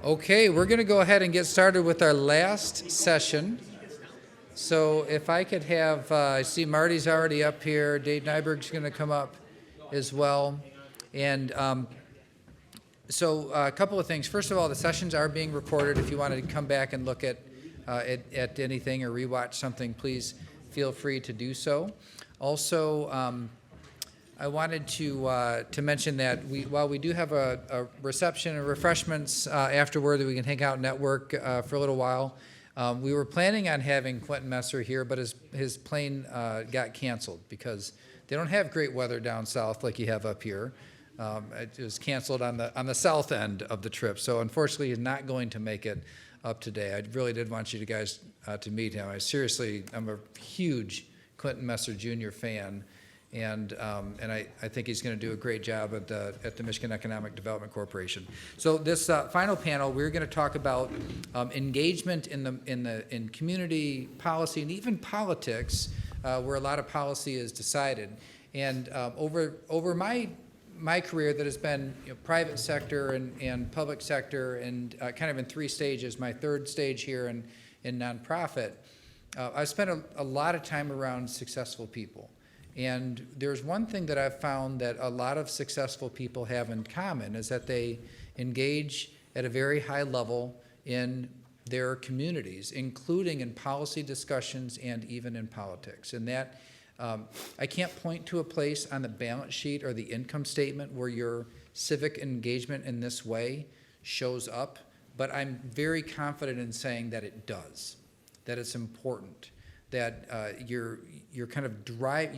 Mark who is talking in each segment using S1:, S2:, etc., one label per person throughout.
S1: Okay, we're going to go ahead and get started with our last session. So if I could have, I see Marty's already up here. Dave Nyberg's going to come up as well. And so a couple of things. First of all, the sessions are being recorded. If you want to come back and look at anything or rewatch something, please feel free to do so. Also, I wanted to mention that while we do have a reception and refreshments afterward that we can hang out and network for a little while, we were planning on having Quentin Messer here, but his plane got canceled because they don't have great weather down south like you have up here. It was canceled on the south end of the trip, so unfortunately he's not going to make it up today. I really did want you guys to meet him. I'm a huge Quentin Messer Jr. fan. And I think he's going to do a great job at the Michigan Economic Development Corporation. So this final panel, we're going to talk about engagement in community policy and even politics, where a lot of policy is decided. And over my career, that has been private sector and public sector, and kind of in three stages. My third stage here in nonprofit, I've spent a lot of time around successful people. And there's one thing that I've found that a lot of successful people have in common is that they engage at a very high level in their communities, including in policy discussions and even in politics. And that, I can't point to a place on the balance sheet or the income statement where your civic engagement in this way shows up, but I'm very confident in saying that it does, that it's important, that you're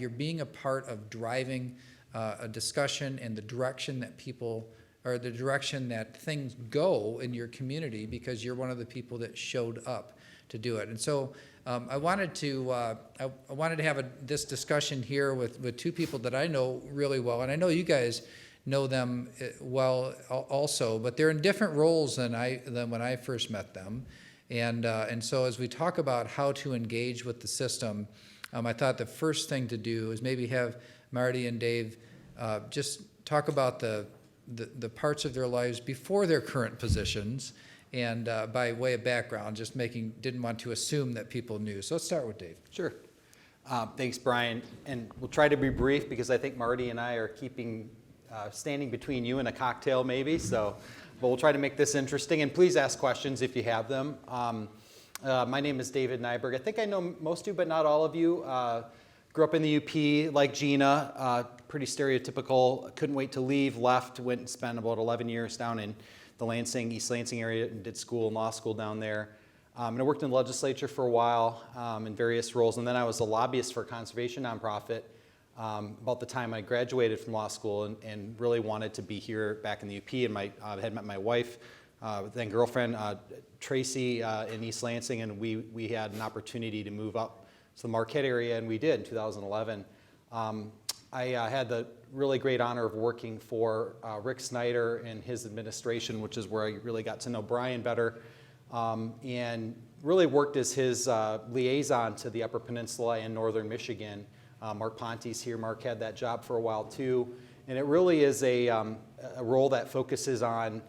S1: being a part of driving a discussion and the direction that people, or the direction that things go in your community, because you're one of the people that showed up to do it. And so I wanted to have this discussion here with two people that I know really well, and I know you guys know them well also, but they're in different roles than when I first met them. And so as we talk about how to engage with the system, I thought the first thing to do is maybe have Marty and Dave just talk about the parts of their lives before their current positions, and by way of background, didn't want to assume that people knew. So let's start with Dave.
S2: Sure. Thanks, Brian. And we'll try to be brief because I think Marty and I are standing between you and a cocktail maybe, but we'll try to make this interesting, and please ask questions if you have them. My name is David Nyberg. I think I know most of you, but not all of you. Grew up in the UP like Gina, pretty stereotypical, couldn't wait to leave, left, went and spent about 11 years down in the East Lansing area and did law school down there. And I worked in the legislature for a while in various roles, and then I was a lobbyist for a conservation nonprofit about the time I graduated from law school, and really wanted to be here back in the UP. And I had met my wife, then girlfriend, Tracy, in East Lansing, and we had an opportunity to move up to the Marquette area, and we did in 2011. I had the really great honor of working for Rick Snyder and his administration, which is where I really got to know Brian better, and really worked as his liaison to the Upper Peninsula and Northern Michigan. Mark Ponte's here. Mark had that job for a while too, and it really is a role that focuses on,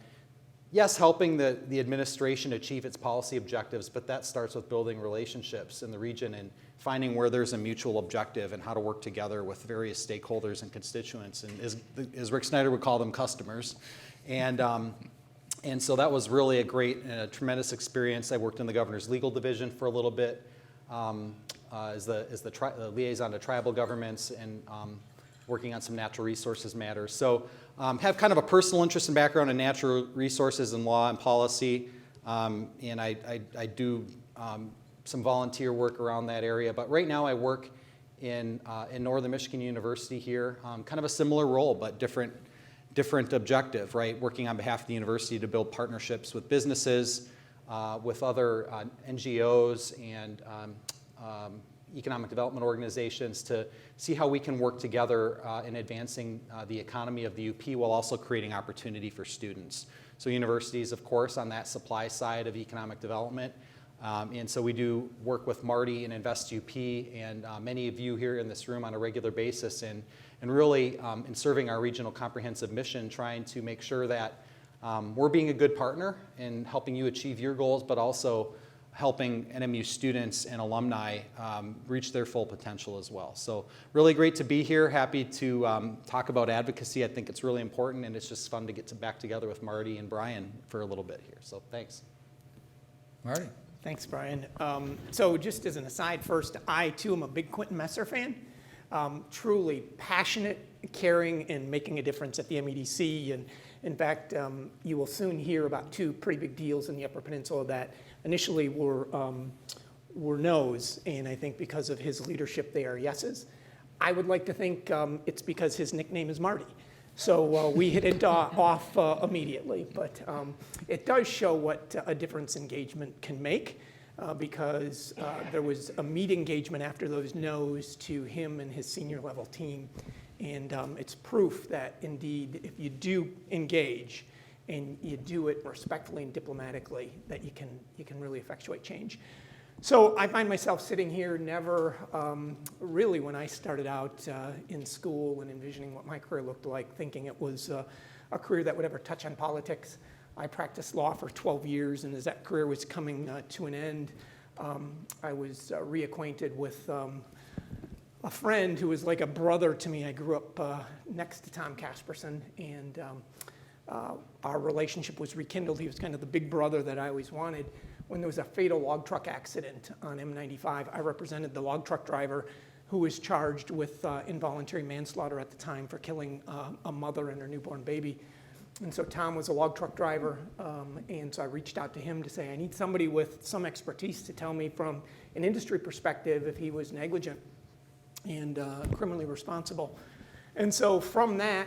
S2: yes, helping the administration achieve its policy objectives, but that starts with building relationships in the region and finding where there's a mutual objective and how to work together with various stakeholders and constituents, and as Rick Snyder would call them, customers. And so that was really a great and a tremendous experience. I worked in the governor's legal division for a little bit, as the liaison to tribal governments, and working on some natural resources matters. So have kind of a personal interest and background in natural resources and law and policy, and I do some volunteer work around that area. But right now I work in Northern Michigan University here, kind of a similar role, but different objective, right? Working on behalf of the university to build partnerships with businesses, with other NGOs and economic development organizations to see how we can work together in advancing the economy of the UP while also creating opportunity for students. So universities, of course, on that supply side of economic development. And so we do work with Marty and Invest UP and many of you here in this room on a regular basis, and really in serving our regional comprehensive mission, trying to make sure that we're being a good partner in helping you achieve your goals, but also helping NMU students and alumni reach their full potential as well. So really great to be here. Happy to talk about advocacy. I think it's really important, and it's just fun to get back together with Marty and Brian for a little bit here. So thanks.
S1: Marty.
S3: Thanks, Brian. So just as an aside first, I too am a big Quentin Messer fan. Truly passionate, caring, and making a difference at the MEDC. And in fact, you will soon hear about two pretty big deals in the Upper Peninsula that initially were no's, and I think because of his leadership, they are yeses. I would like to think it's because his nickname is Marty. So we hit it off immediately, but it does show what a difference engagement can make because there was a meet engagement after those no's to him and his senior level team. And it's proof that indeed, if you do engage and you do it respectfully and diplomatically, that you can really effectuate change. So I find myself sitting here never really when I started out in school and envisioning what my career looked like, thinking it was a career that would ever touch on politics. I practiced law for 12 years, and as that career was coming to an end, I was reacquainted with a friend who was like a brother to me. I grew up next to Tom Casperson, and our relationship was rekindled. He was kind of the big brother that I always wanted. When there was a fatal log truck accident on M95, I represented the log truck driver who was charged with involuntary manslaughter at the time for killing a mother and her newborn baby. And so Tom was a log truck driver, and so I reached out to him to say, I need somebody with some expertise to tell me from an industry perspective if he was negligent and criminally responsible. And so from that,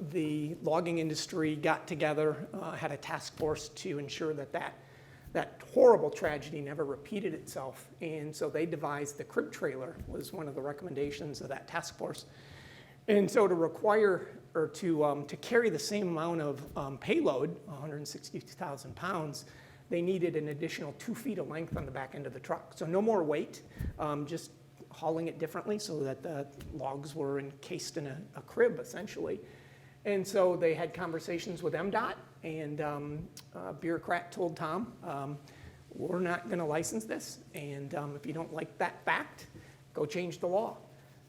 S3: the logging industry got together, had a task force to ensure that horrible tragedy never repeated itself. And so they devised the crib trailer was one of the recommendations of that task force. And so to require or to carry the same amount of payload, 162,000 pounds, they needed an additional 2 feet of length on the back end of the truck. So no more weight, just hauling it differently so that the logs were encased in a crib, essentially. And so they had conversations with MDOT, and a bureaucrat told Tom, we're not going to license this, and if you don't like that fact, go change the law.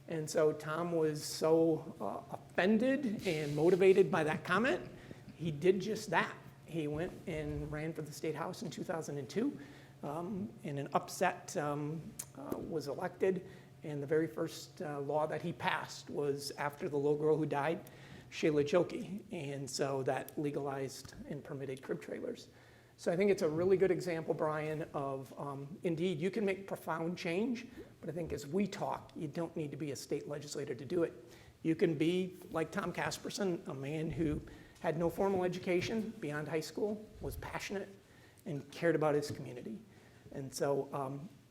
S3: And so Tom was so offended and motivated by that comment, he did just that. He went and ran for the State House in 2002, in an upset, was elected, and the very first law that he passed was after the little girl who died, Shayla Jilke, and so that legalized and permitted crib trailers. So I think it's a really good example, Brian, of indeed you can make profound change, but I think as we talk, you don't need to be a state legislator to do it. You can be like Tom Casperson, a man who had no formal education beyond high school, was passionate, and cared about his community. And so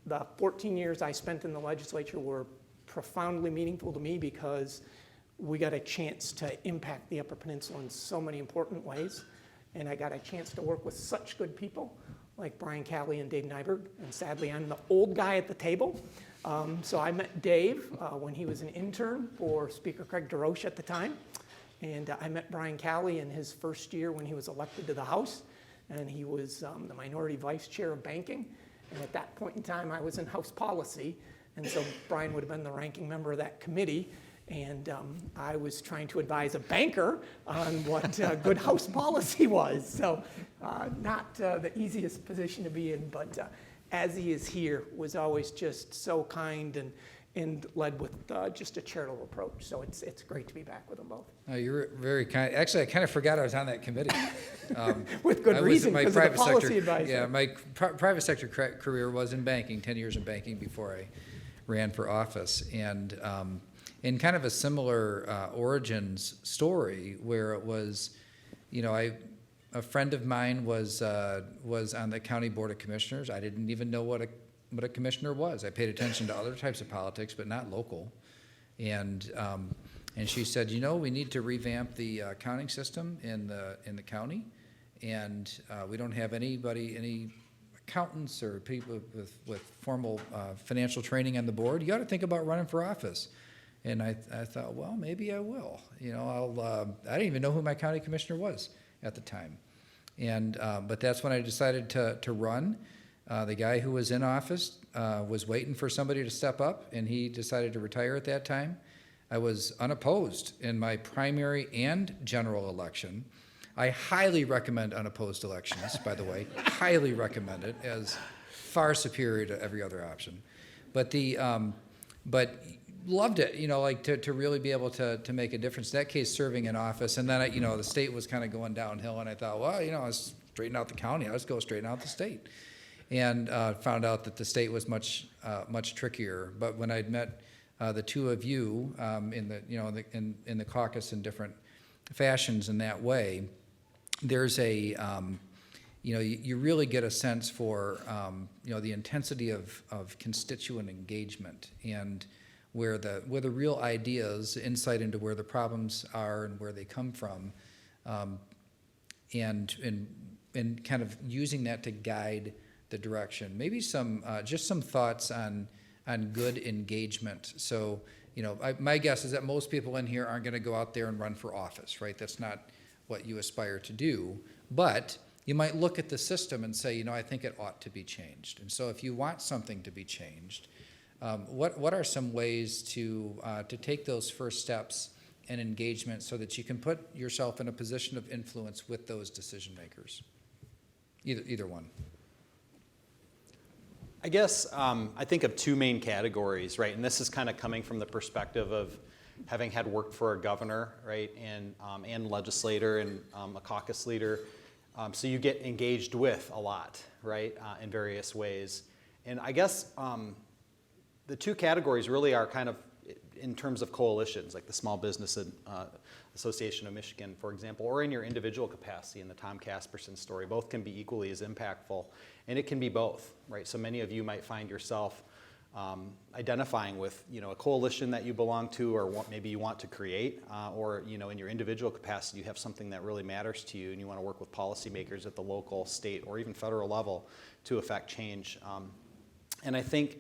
S3: the 14 years I spent in the legislature were profoundly meaningful to me because we got a chance to impact the Upper Peninsula in so many important ways. And I got a chance to work with such good people like Brian Calley and Dave Nyberg. And sadly, I'm the old guy at the table. So I met Dave when he was an intern for Speaker Craig DeRoche at the time. And I met Brian Calley in his first year when he was elected to the House. And he was the minority vice chair of banking. And at that point in time, I was in House policy. And so Brian would have been the ranking member of that committee. And I was trying to advise a banker on what good House policy was. So not the easiest position to be in, but as he is here, was always just so kind and led with just a charitable approach. So it's great to be back with them both.
S1: You're very kind. Actually, I kind of forgot I was on that committee.
S3: With good reason, because of the policy advisor.
S1: Yeah, my private sector career was in banking, 10 years in banking before I ran for office. And in kind of a similar origins story where it was, a friend of mine was on the county board of commissioners. I didn't even know what a commissioner was. I paid attention to other types of politics, but not local. And she said, we need to revamp the accounting system in the county, and we don't have any accountants or people with formal financial training on the board. You ought to think about running for office. And I thought, well, maybe I will. I didn't even know who my county commissioner was. at the time. And but that's when I decided to run. The guy who was in office was waiting for somebody to step up, and he decided to retire at that time. I was unopposed in my primary and general election. I highly recommend unopposed elections, by the way. Highly recommend it as far superior to every other option. But but loved it, like to really be able to make a difference. In that case, serving in office, and then the state was kind of going downhill, and I thought, well, let's straighten out the county. Let's go straighten out the state, and found out that the state was much trickier. But when I'd met the two of you in the caucus in different fashions in that way, there's a you really get a sense for the intensity of constituent engagement and where the real ideas, insight into where the problems are and where they come from, and kind of using that to guide the direction. Maybe just some thoughts on good engagement. So my guess is that most people in here aren't going to go out there and run for office, right? That's not what you aspire to do, but you might look at the system and say, I think it ought to be changed. And so if you want something to be changed, what are some ways to take those first steps and engagement so that you can put yourself in a position of influence with those decision makers? Either one.
S2: I guess I think of two main categories, right? And this is kind of coming from the perspective of having had worked for a governor, right, and legislator and a caucus leader. So you get engaged with a lot, right, in various ways. And I guess the two categories really are kind of in terms of coalitions, like the Small Business Association of Michigan, for example, or in your individual capacity in the Tom Casperson story. Both can be equally as impactful, and it can be both, right? So many of you might find yourself identifying with, a coalition that you belong to, or maybe you want to create, or in your individual capacity, you have something that really matters to you, and you want to work with policymakers at the local, state, or even federal level to affect change. And I think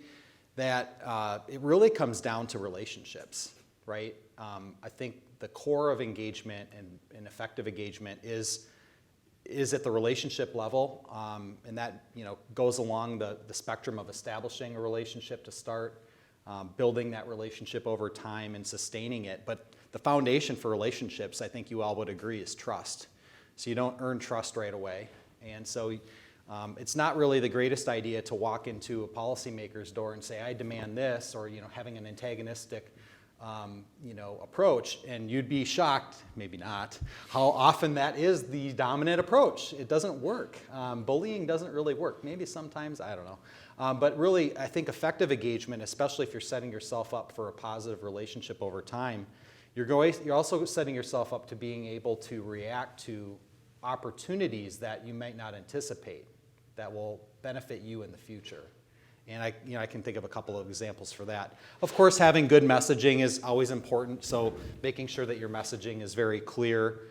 S2: that it really comes down to relationships, right? I think the core of engagement and effective engagement is at the relationship level, and that goes along the spectrum of establishing a relationship to start, building that relationship over time and sustaining it. But the foundation for relationships, I think you all would agree, is trust. So you don't earn trust right away, and so it's not really the greatest idea to walk into a policymaker's door and say, I demand this, or having an antagonistic approach, and you'd be shocked, maybe not, how often that is the dominant approach. It doesn't work. Bullying doesn't really work. Maybe sometimes, I don't know. But really, I think effective engagement, especially if you're setting yourself up for a positive relationship over time, you're also setting yourself up to being able to react to opportunities that you might not anticipate that will benefit you in the future. And I can think of a couple of examples for that. Of course, having good messaging is always important, so making sure that your messaging is very clear,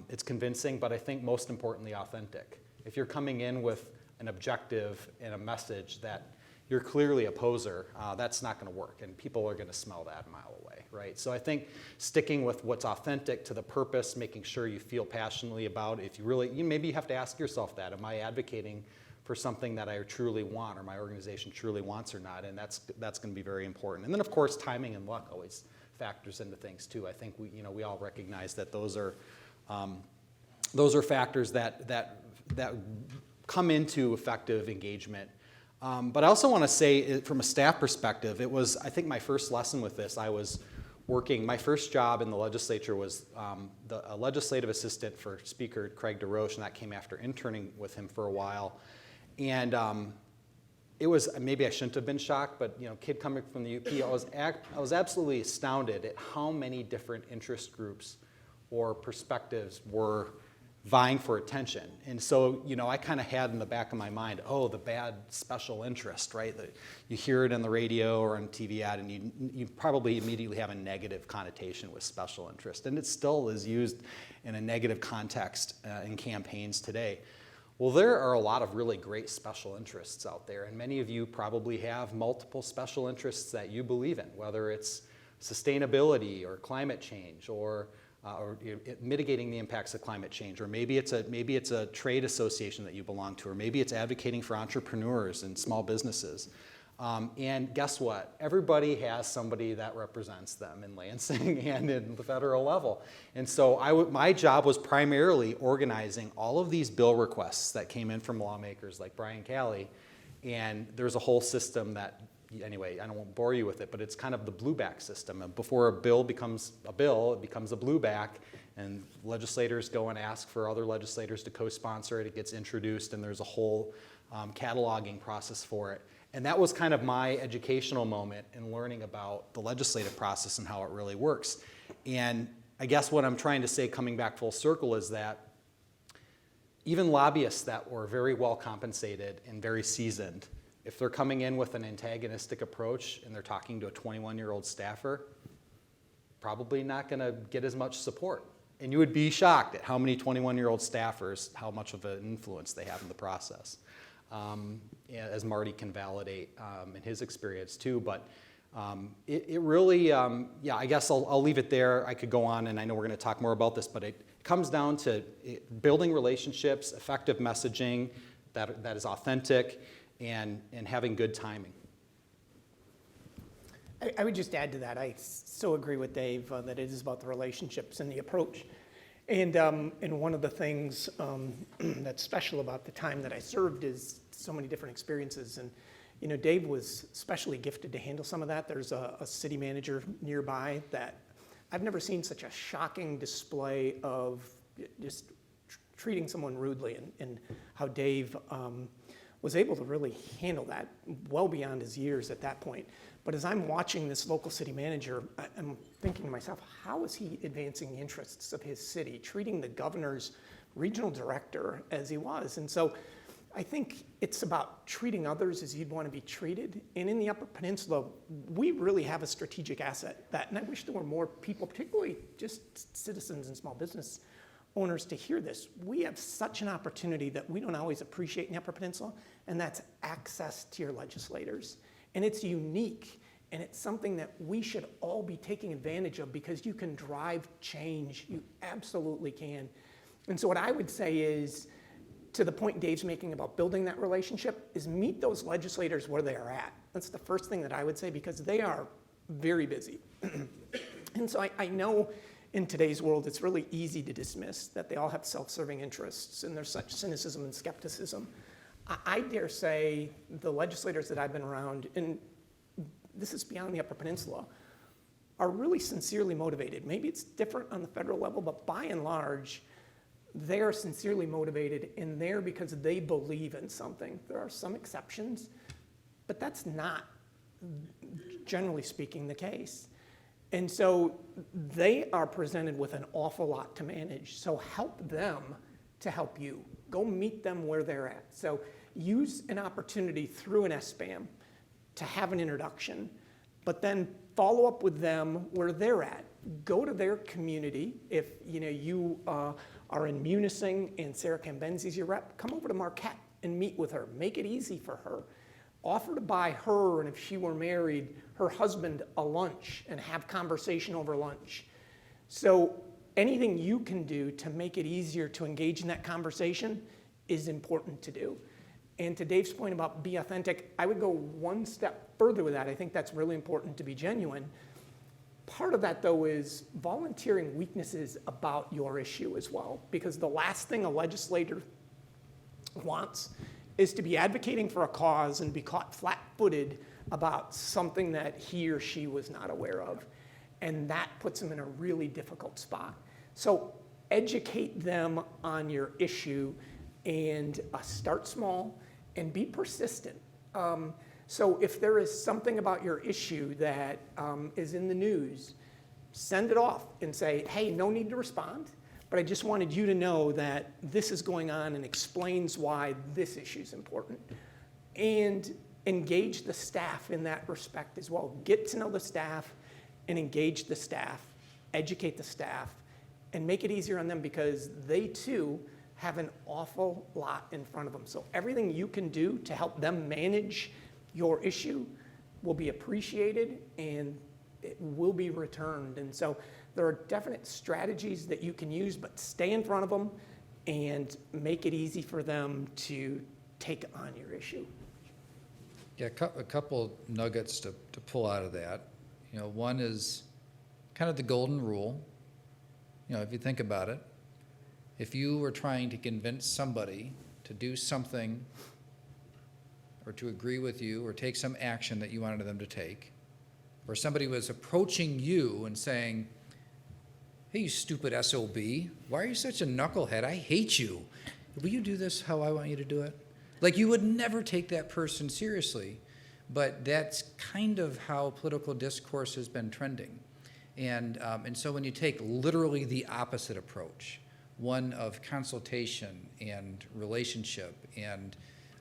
S2: it's convincing, but I think most importantly, authentic. If you're coming in with an objective and a message that you're clearly a poser, that's not going to work, and people are going to smell that a mile away, right? So I think sticking with what's authentic to the purpose, making sure you feel passionately about it. If you really, maybe you have to ask yourself that, am I advocating for something that I truly want or my organization truly wants or not, and that's going to be very important. And then of course timing and luck always factors into things too. I think we all recognize that those are factors that come into effective engagement. But I also want to say, from a staff perspective, it was, I think, my first lesson with this. I was working, my first job in the legislature was a legislative assistant for Speaker Craig DeRoche, and that came after interning with him for a while. And it was, maybe I shouldn't have been shocked, but kid coming from the UP, I was absolutely astounded at how many different interest groups or perspectives were vying for attention. And so, I kind of had in the back of my mind, oh, the bad special interest, right? You hear it on the radio or on TV ad, and you probably immediately have a negative connotation with special interest. And it still is used in a negative context in campaigns today. Well, there are a lot of really great special interests out there, and many of you probably have multiple special interests that you believe in, whether it's sustainability or climate change or or mitigating the impacts of climate change, or maybe it's a trade association that you belong to, or maybe it's advocating for entrepreneurs and small businesses. And guess what? Everybody has somebody that represents them in Lansing and in the federal level. And so my job was primarily organizing all of these bill requests that came in from lawmakers like Brian Calley. And there's a whole system that, anyway, I don't want to bore you with it, but it's kind of the blueback system. And before a bill becomes a bill, it becomes a blueback, and legislators go and ask for other legislators to co-sponsor it. It gets introduced, and there's a whole cataloging process for it. And that was kind of my educational moment in learning about the legislative process and how it really works. And I guess what I'm trying to say, coming back full circle, is that even lobbyists that were very well compensated and very seasoned, if they're coming in with an antagonistic approach and they're talking to a 21-year-old staffer, probably not going to get as much support. And you would be shocked at how many 21-year-old staffers, how much of an influence they have in the process. As Marty can validate in his experience too. But it really, yeah, I guess I'll leave it there. I could go on, and I know we're going to talk more about this, but it comes down to building relationships, effective messaging that is authentic, and having good timing.
S3: I would just add to that. I so agree with Dave that it is about the relationships and the approach. And one of the things that's special about the time that I served is so many different experiences. And, you know, Dave was especially gifted to handle some of that. There's a city manager nearby that I've never seen such a shocking display of just treating someone rudely, and how Dave was able to really handle that well beyond his years at that point. But as I'm watching this local city manager, I'm thinking to myself, how is he advancing the interests of his city, treating the governor's regional director as he was? And so I think it's about treating others as you'd want to be treated. And in the Upper Peninsula, we really have a strategic asset that, and I wish there were more people, particularly just citizens and small business owners, to hear this. We have such an opportunity that we don't always appreciate in the Upper Peninsula, and that's access to your legislators. And it's unique, and it's something that we should all be taking advantage of, because you can drive change. You absolutely can. And so what I would say is, to the point Dave's making about building that relationship, is meet those legislators where they are at. That's the first thing that I would say, because they are very busy. And so I know in today's world, it's really easy to dismiss that they all have self-serving interests, and there's such cynicism and skepticism. I dare say the legislators that I've been around, and this is beyond the Upper Peninsula, are really sincerely motivated. Maybe it's different on the federal level, but by and large, they are sincerely motivated, and they're because they believe in something. There are some exceptions, but that's not, generally speaking, the case. And so they are presented with an awful lot to manage. So help them to help you. Go meet them where they're at. So use an opportunity through an SBAM to have an introduction, but then follow up with them where they're at. Go to their community. If you are in Munising and Sarah Cambenzi's your rep, come over to Marquette and meet with her. Make it easy for her. Offer to buy her, and if she were married, her husband a lunch, and have conversation over lunch. So anything you can do to make it easier to engage in that conversation is important to do. And to Dave's point about be authentic, I would go one step further with that. I think that's really important to be genuine. Part of that, though, is volunteering weaknesses about your issue as well, because the last thing a legislator wants is to be advocating for a cause and be caught flat-footed about something that he or she was not aware of. And that puts them in a really difficult spot. So educate them on your issue, and start small and be persistent. So if there is something about your issue that is in the news, send it off and say, hey, no need to respond, but I just wanted you to know that this is going on and explains why this issue is important. And engage the staff in that respect as well. Get to know the staff and engage the staff, educate the staff, and make it easier on them, because they too have an awful lot in front of them. So everything you can do to help them manage your issue will be appreciated, and it will be returned. And so there are definite strategies that you can use, but stay in front of them and make it easy for them to take on your issue.
S1: Yeah, a couple nuggets to pull out of that. One is kind of the golden rule. If you think about it, if you were trying to convince somebody to do something or to agree with you or take some action that you wanted them to take, or somebody was approaching you and saying, "Hey, you stupid SOB, why are you such a knucklehead? I hate you. Will you do this how I want you to do it?" Like, you would never take that person seriously, but that's kind of how political discourse has been trending. And so when you take literally the opposite approach, one of consultation and relationship and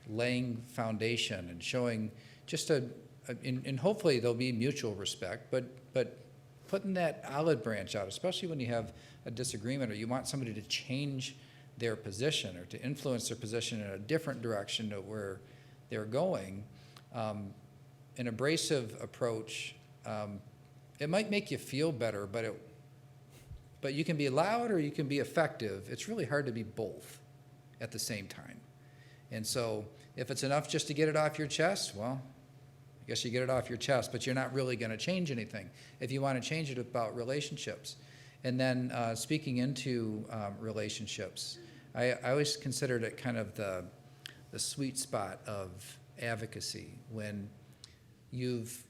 S1: laying foundation and showing just and hopefully there'll be mutual respect, but putting that olive branch out, especially when you have a disagreement or you want somebody to change their position or to influence their position in a different direction to where they're going, an abrasive approach, it might make you feel better, but you can be loud or you can be effective. It's really hard to be both at the same time. And so if it's enough just to get it off your chest, well, I guess you get it off your chest, but you're not really going to change anything. If you want to change it about relationships. And then speaking into relationships, I always considered it kind of the sweet spot of advocacy when you've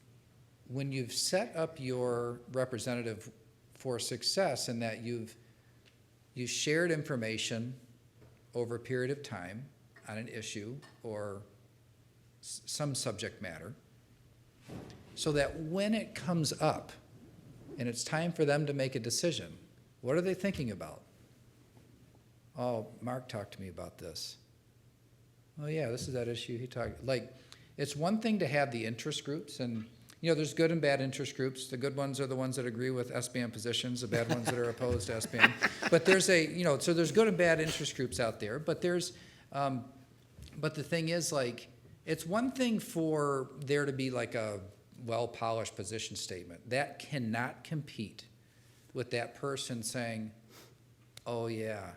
S1: set up your representative for success in that you've shared information over a period of time on an issue or some subject matter, so that when it comes up and it's time for them to make a decision, what are they thinking about? Oh, Mark talked to me about this. Oh yeah, this is that issue he talked. Like, it's one thing to have the interest groups, and there's good and bad interest groups. The good ones are the ones that agree with SBM positions, the bad ones that are opposed to SBM. But there's so there's good and bad interest groups out there. But but the thing is, like, it's one thing for there to be like a well-polished position statement. That cannot compete with that person saying, "Oh yeah,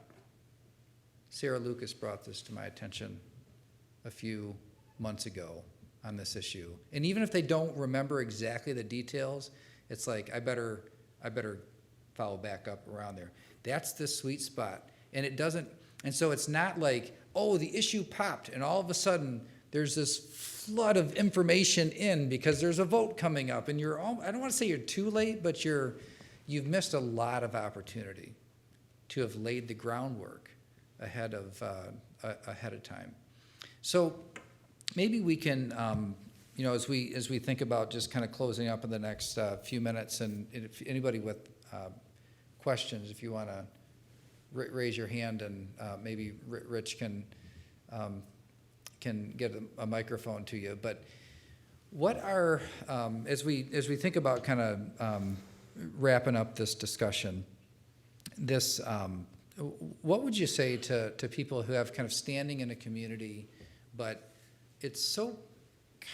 S1: Sarah Lucas brought this to my attention a few months ago on this issue." And even if they don't remember exactly the details, it's like, I better follow back up around there. That's the sweet spot. And so it's not like, oh, the issue popped and all of a sudden there's this flood of information in because there's a vote coming up and I don't want to say you're too late, but you've missed a lot of opportunity to have laid the groundwork ahead of time. So maybe we can, as we think about just kind of closing up in the next few minutes, and if anybody with questions, if you want to raise your hand, and maybe Rich can get a microphone to you. But what are, as we think about kind of wrapping up this discussion, what would you say to people who have kind of standing in a community, but it's so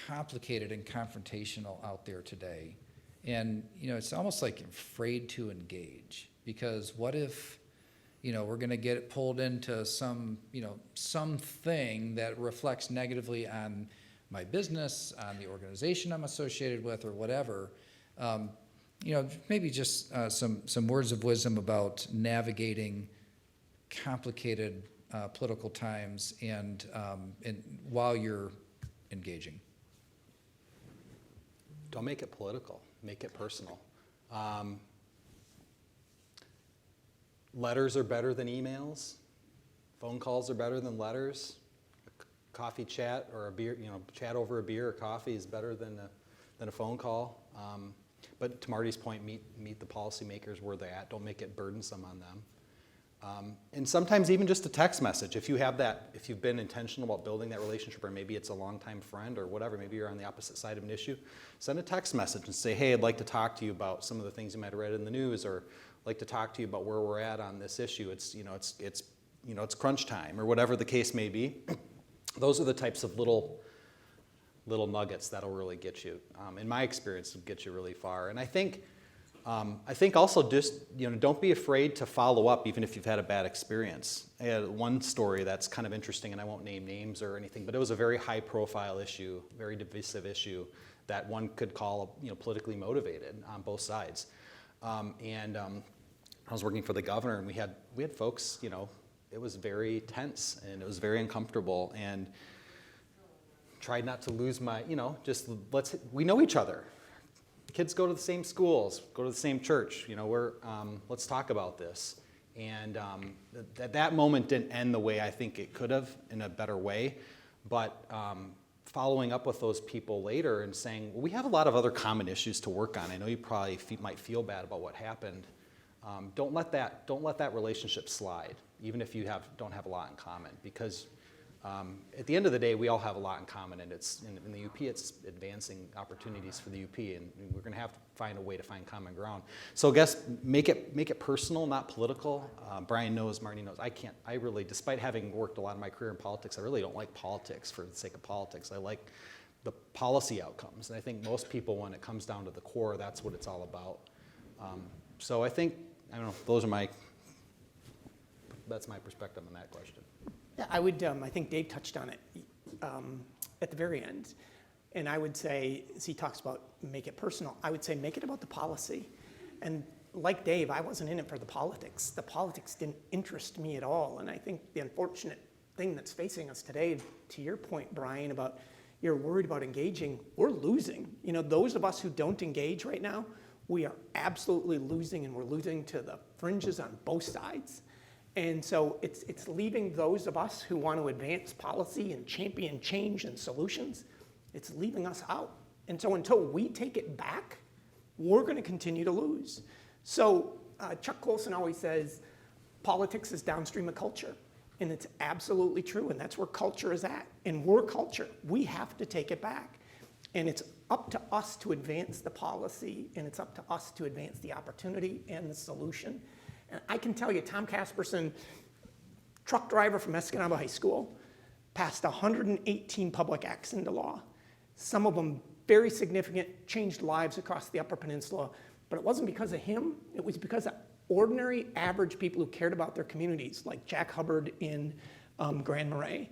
S1: complicated and confrontational out there today, and it's almost like afraid to engage, because what if we're going to get pulled into something that reflects negatively on my business, on the organization I'm associated with, or whatever. Maybe just some words of wisdom about navigating complicated political times and while you're engaging.
S2: Don't make it political. Make it personal. Letters are better than emails. Phone calls are better than letters. Coffee chat or a beer, chat over a beer or coffee is better than a phone call. But to Marty's point, meet the policymakers where they're at. Don't make it burdensome on them. And sometimes even just a text message. If you've been intentional about building that relationship, or maybe it's a longtime friend or whatever, maybe you're on the opposite side of an issue, send a text message and say, hey, I'd like to talk to you about some of the things you might have read in the news, or I'd like to talk to you about where we're at on this issue. It's crunch time, or whatever the case may be. Those are the types of little nuggets that'll really get you, in my experience, will get you really far. And I think I think also just, don't be afraid to follow up even if you've had a bad experience. I had one story that's kind of interesting, and I won't name names or anything, but it was a very high profile issue, very divisive issue that one could call, politically motivated on both sides. I was working for the governor, and we had folks, it was very tense and it was very uncomfortable, and tried not to lose my, we know each other. Kids go to the same schools, go to the same church, let's talk about this. And that moment didn't end the way I think it could have, in a better way, but following up with those people later and saying, well, we have a lot of other common issues to work on. I know you probably might feel bad about what happened. Don't let that relationship slide, even if you don't have a lot in common, because at the end of the day, we all have a lot in common, and in the UP, it's advancing opportunities for the UP, and we're going to have to find a way to find common ground. So I guess make it personal, not political. Brian knows, Marty knows. I really, despite having worked a lot of my career in politics, I really don't like politics for the sake of politics. I like the policy outcomes, and I think most people, when it comes down to the core, that's what it's all about. So I don't know. That's my perspective on that question.
S3: Yeah, I would. I think Dave touched on it at the very end, and I would say, as he talks about make it personal, I would say make it about the policy. And like Dave, I wasn't in it for the politics. The politics didn't interest me at all. And I think the unfortunate thing that's facing us today, to your point, Brian, about you're worried about engaging, we're losing. Those of us who don't engage right now, we are absolutely losing, and we're losing to the fringes on both sides. And so it's leaving those of us who want to advance policy and champion change and solutions, it's leaving us out. And so until we take it back, we're going to continue to lose. So Chuck Colson always says, politics is downstream of culture. And it's absolutely true, and that's where culture is at. And we're culture. We have to take it back. And it's up to us to advance the policy, and it's up to us to advance the opportunity and the solution. And I can tell you, Tom Casperson, truck driver from Escanaba High School, passed 118 public acts into law. Some of them very significant, changed lives across the Upper Peninsula. But it wasn't because of him. It was because of ordinary, average people who cared about their communities, like Jack Hubbard in Grand Marais.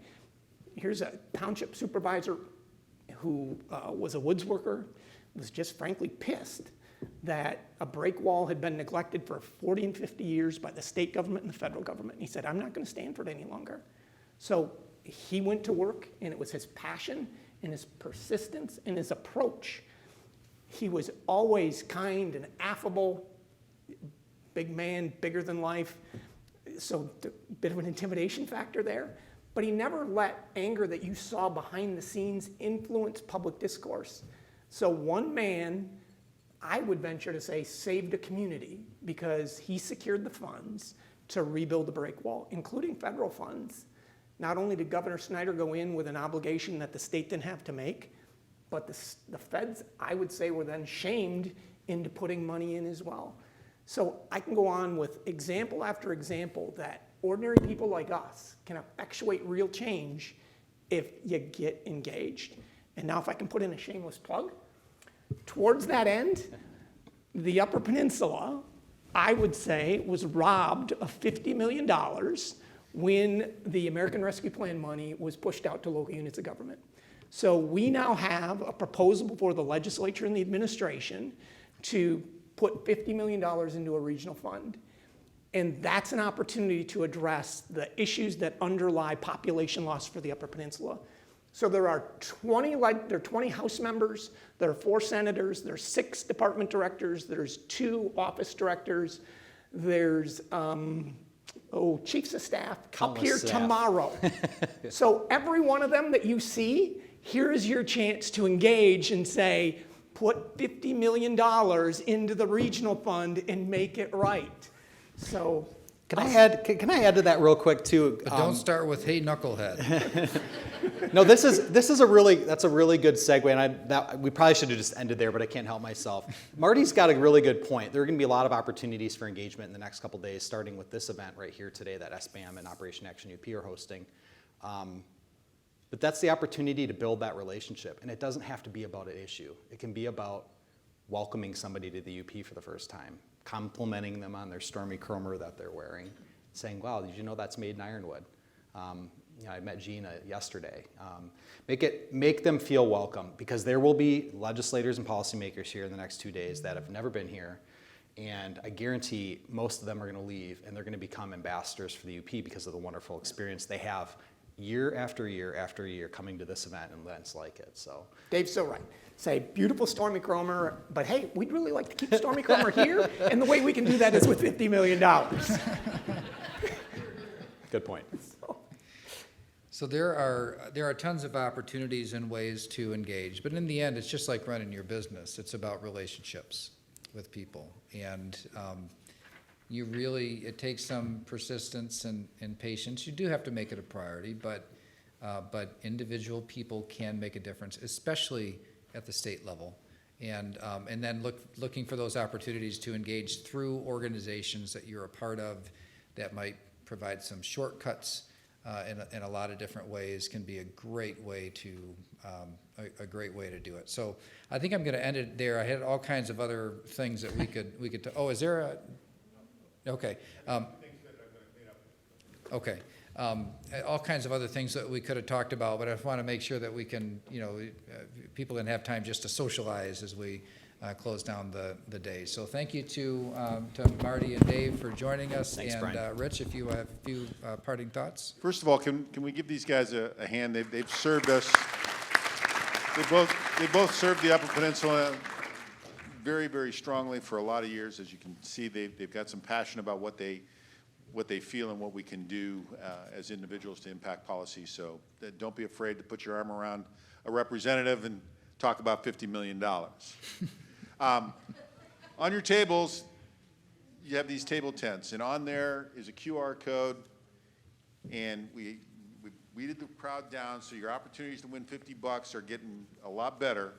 S3: Here's a township supervisor who was a woods worker, was just frankly pissed that a break wall had been neglected for 40 and 50 years by the state government and the federal government. And he said, I'm not going to stand for it any longer. So he went to work, and it was his passion and his persistence and his approach. He was always kind and affable, big man, bigger than life. So a bit of an intimidation factor there. But he never let anger that you saw behind the scenes influence public discourse. So one man, I would venture to say, saved a community because he secured the funds to rebuild the break wall, including federal funds. Not only did Governor Snyder go in with an obligation that the state didn't have to make, but the feds, I would say, were then shamed into putting money in as well. So I can go on with example after example that ordinary people like us can effectuate real change if you get engaged. And now if I can put in a shameless plug, towards that end, the Upper Peninsula, I would say, was robbed of $50 million when the American Rescue Plan money was pushed out to local units of government. So we now have a proposal before the legislature and the administration to put $50 million into a regional fund. And that's an opportunity to address the issues that underlie population loss for the Upper Peninsula. So there are 20 House members, there are 4 senators, there's 6 department directors, there's 2 office directors, there's chiefs of staff
S2: Countless
S3: up here
S2: staff.
S3: Tomorrow. So every one of them that you see, here's your chance to engage and say, put $50 million into the regional fund and make it right. So
S2: Can I add to that real quick too?
S1: But don't start with "Hey, knucklehead."
S2: No, that's a really good segue, and we probably should have just ended there, but I can't help myself. Marty's got a really good point. There are going to be a lot of opportunities for engagement in the next couple days, starting with this event right here today that SBAM and Operation Action UP are hosting. But that's the opportunity to build that relationship, and it doesn't have to be about an issue. It can be about welcoming somebody to the UP for the first time, complimenting them on their Stormy Cromer that they're wearing, saying, wow, did you know that's made in Ironwood? I met Gina yesterday. Make them feel welcome, because there will be legislators and policymakers here in the next 2 days that have never been here, and I guarantee most of them are going to leave and they're going to become ambassadors for the UP because of the wonderful experience they have year after year after year coming to this event and events like it. So
S3: Dave's so right. Say, beautiful Stormy Cromer, but hey, we'd really like to keep Stormy Cromer here, and the way we can do that is with $50 million.
S2: good point.
S1: So there are tons of opportunities and ways to engage, but in the end, it's just like running your business. It's about relationships with people, and it takes some persistence and patience. You do have to make it a priority, but individual people can make a difference, especially at the state level, and then looking for those opportunities to engage through organizations that you're a part of that might provide some shortcuts in a lot of different ways can be a great way to do it. So I think I'm going to end it there. I had all kinds of other things that we could. Oh, is there a? Okay. Okay. All kinds of other things that we could have talked about, but I want to make sure that we can, people can have time just to socialize as we close down the day. So thank you to Marty and Dave for joining us.
S2: Thanks,
S1: and
S2: Brian.
S1: Rich, if you have a few parting thoughts.
S4: First of all, can we give these guys a hand? They've served us. They both served the Upper Peninsula very, very strongly for a lot of years. As you can see, they've got some passion about what they feel and what we can do as individuals to impact policy. So don't be afraid to put your arm around a representative and talk about $50 million. On your tables, you have these table tents, and on there is a QR code, and we weeded the crowd down, so your opportunities to win $50 are getting a lot better.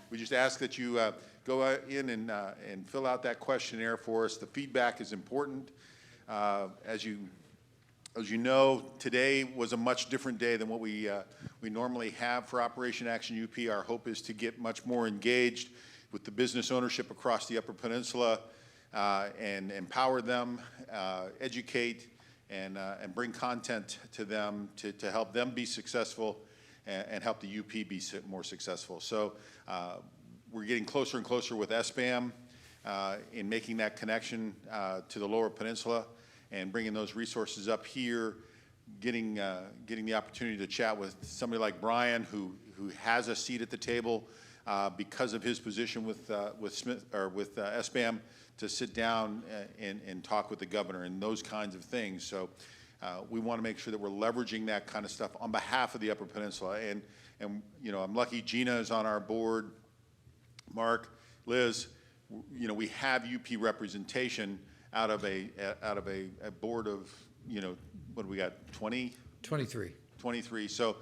S4: We just ask that you go in and fill out that questionnaire for us. The feedback is important. As you know, today was a much different day than what we normally have for Operation Action UP. Our hope is to get much more engaged with the business ownership across the Upper Peninsula and empower them, educate, and bring content to them to help them be successful and help the UP be more successful. So we're getting closer and closer with SBAM in making that connection to the Lower Peninsula and bringing those resources up here, getting the opportunity to chat with somebody like Brian, who has a seat at the table because of his position with Smith or with SBAM, to sit down and talk with the governor and those kinds of things. So we want to make sure that we're leveraging that kind of stuff on behalf of the Upper Peninsula. And I'm lucky Gina is on our board, Mark, Liz. We have UP representation out of a board of, what do we got, 20?
S1: 23.
S4: 23. So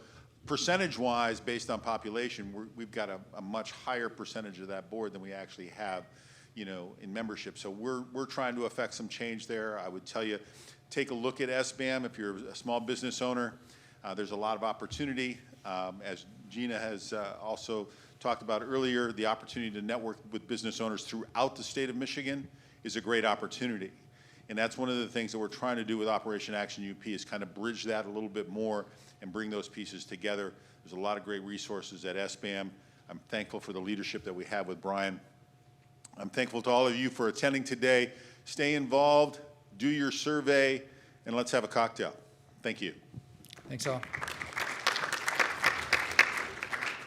S4: percentage-wise, based on population, we've got a much higher percentage of that board than we actually have, in membership. So we're trying to affect some change there. I would tell you, take a look at SBAM if you're a small business owner. There's a lot of opportunity. As Gina has also talked about earlier, the opportunity to network with business owners throughout the state of Michigan is a great opportunity. And that's one of the things that we're trying to do with Operation Action UP is kind of bridge that a little bit more and bring those pieces together. There's a lot of great resources at SBAM. I'm thankful for the leadership that we have with Brian. I'm thankful to all of you for attending today. Stay involved, do your survey, and let's have a cocktail. Thank you.
S1: Thanks all.